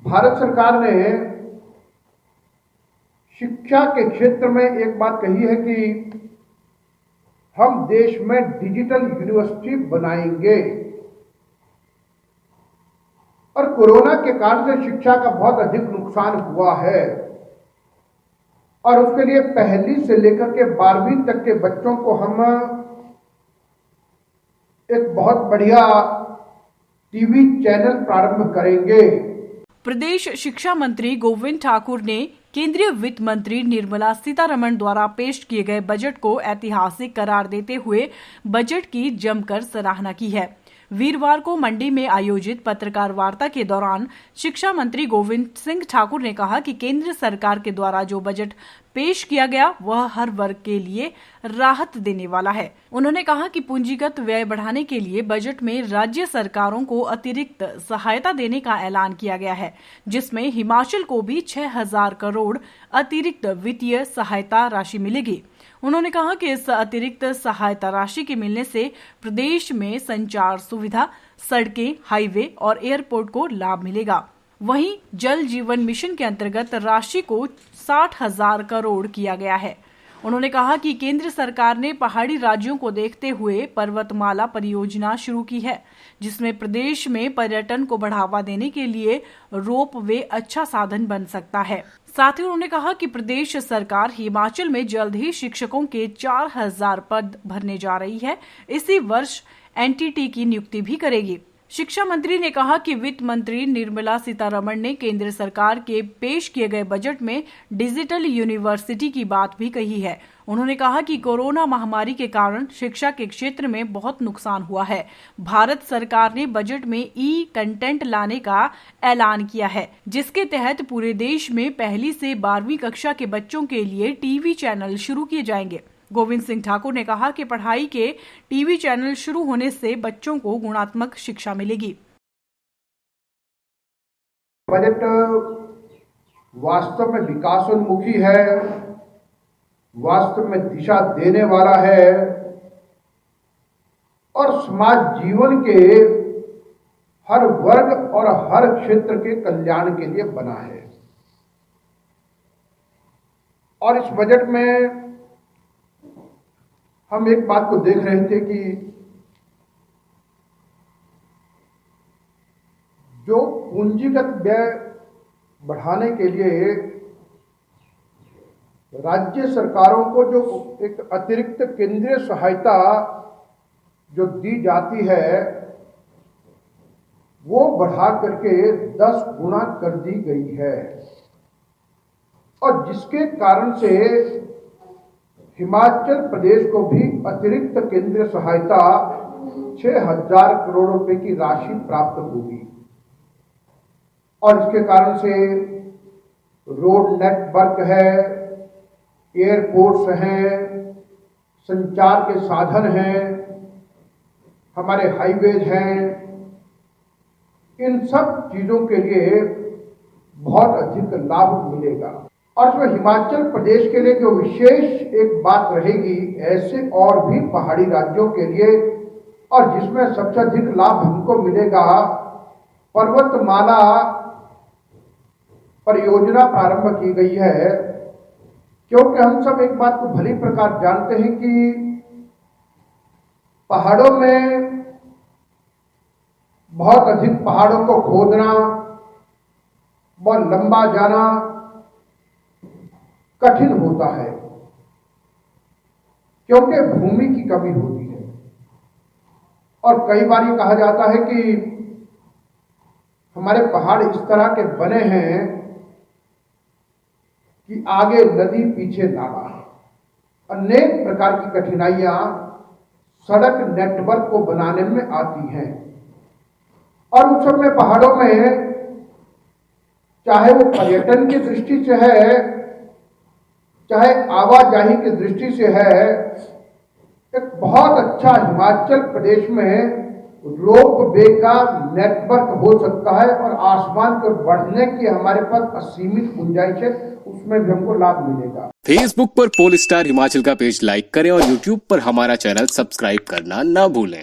भारत सरकार ने शिक्षा के क्षेत्र में एक बात कही है कि हम देश में डिजिटल यूनिवर्सिटी बनाएंगे और कोरोना के कारण से शिक्षा का बहुत अधिक नुकसान हुआ है और उसके लिए पहली से लेकर के 12वीं तक के बच्चों को हम एक बहुत बढ़िया टीवी चैनल प्रारंभ करेंगे। प्रदेश शिक्षा मंत्री गोविंद ठाकुर ने केंद्रीय वित्त मंत्री निर्मला सीतारमण द्वारा पेश किए गए बजट को ऐतिहासिक करार देते हुए बजट की जमकर सराहना की है। वीरवार को मंडी में आयोजित पत्रकार वार्ता के दौरान शिक्षा मंत्री गोविंद सिंह ठाकुर ने कहा कि केंद्र सरकार के द्वारा जो बजट पेश किया गया वह हर वर्ग के लिए राहत देने वाला है। उन्होंने कहा कि पूंजीगत व्यय बढ़ाने के लिए बजट में राज्य सरकारों को अतिरिक्त सहायता देने का ऐलान किया गया है, जिसमें हिमाचल को भी 6,000 करोड़ अतिरिक्त वित्तीय सहायता राशि मिलेगी। उन्होंने कहा कि इस अतिरिक्त सहायता राशि के मिलने से प्रदेश में संचार सुविधा, सड़कें, हाईवे और एयरपोर्ट को लाभ मिलेगा। वहीं जल जीवन मिशन के अंतर्गत राशि को 60,000 करोड़ किया गया है। उन्होंने कहा कि केंद्र सरकार ने पहाड़ी राज्यों को देखते हुए पर्वतमाला परियोजना शुरू की है, जिसमें प्रदेश में पर्यटन को बढ़ावा देने के लिए रोप वे अच्छा साधन बन सकता है। साथ ही उन्होंने कहा कि प्रदेश सरकार हिमाचल में जल्द ही शिक्षकों के 4,000 पद भरने जा रही है। इसी वर्ष एनटीटी की नियुक्ति भी करेगी। शिक्षा मंत्री ने कहा कि वित्त मंत्री निर्मला सीतारमण ने केंद्र सरकार के पेश किए गए बजट में डिजिटल यूनिवर्सिटी की बात भी कही है। उन्होंने कहा कि कोरोना महामारी के कारण शिक्षा के क्षेत्र में बहुत नुकसान हुआ है। भारत सरकार ने बजट में ई कंटेंट लाने का ऐलान किया है, जिसके तहत पूरे देश में पहली से 12वीं कक्षा के बच्चों के लिए टीवी चैनल शुरू किए जाएंगे। गोविंद सिंह ठाकुर ने कहा कि पढ़ाई के टीवी चैनल शुरू होने से बच्चों को गुणात्मक शिक्षा मिलेगी। बजट वास्तव में विकासोन्मुखी है, वास्तव में दिशा देने वाला है और समाज जीवन के हर वर्ग और हर क्षेत्र के कल्याण के लिए बना है। और इस बजट में हम एक बात को देख रहे थे कि जो पूंजीगत व्यय बढ़ाने के लिए राज्य सरकारों को जो एक अतिरिक्त केंद्रीय सहायता जो दी जाती है वो बढ़ा करके 10 गुना कर दी गई है और जिसके कारण से हिमाचल प्रदेश को भी अतिरिक्त केंद्रीय सहायता 6,000 करोड़ रुपए की राशि प्राप्त होगी और इसके कारण से रोड नेटवर्क है, एयरपोर्ट्स हैं, संचार के साधन हैं, हमारे हाईवेज हैं, इन सब चीजों के लिए बहुत अधिक लाभ मिलेगा। और इसमें हिमाचल प्रदेश के लिए जो विशेष एक बात रहेगी, ऐसे और भी पहाड़ी राज्यों के लिए और जिसमें सबसे अधिक लाभ हमको मिलेगा, पर्वतमाला परियोजना प्रारंभ की गई है। क्योंकि हम सब एक बात को भली प्रकार जानते हैं कि पहाड़ों में बहुत अधिक पहाड़ों को खोदना, बहुत लंबा जाना कठिन होता है क्योंकि भूमि की कमी होती है और कई बार ये कहा जाता है कि हमारे पहाड़ इस तरह के बने हैं कि आगे नदी पीछे नाला। अनेक प्रकार की कठिनाइयां सड़क नेटवर्क को बनाने में आती हैं और उस सब में पहाड़ों में चाहे वो पर्यटन की दृष्टि से है, चाहे आवाजाही की दृष्टि से है, एक बहुत अच्छा हिमाचल प्रदेश में रोप वे का नेटवर्क हो सकता है और आसमान पर बढ़ने की हमारे पास असीमित गुंजाइश है, उसमें भी हमको लाभ मिलेगा। फेसबुक पर पोलस्टार हिमाचल का पेज लाइक करें और यूट्यूब पर हमारा चैनल सब्सक्राइब करना ना भूलें।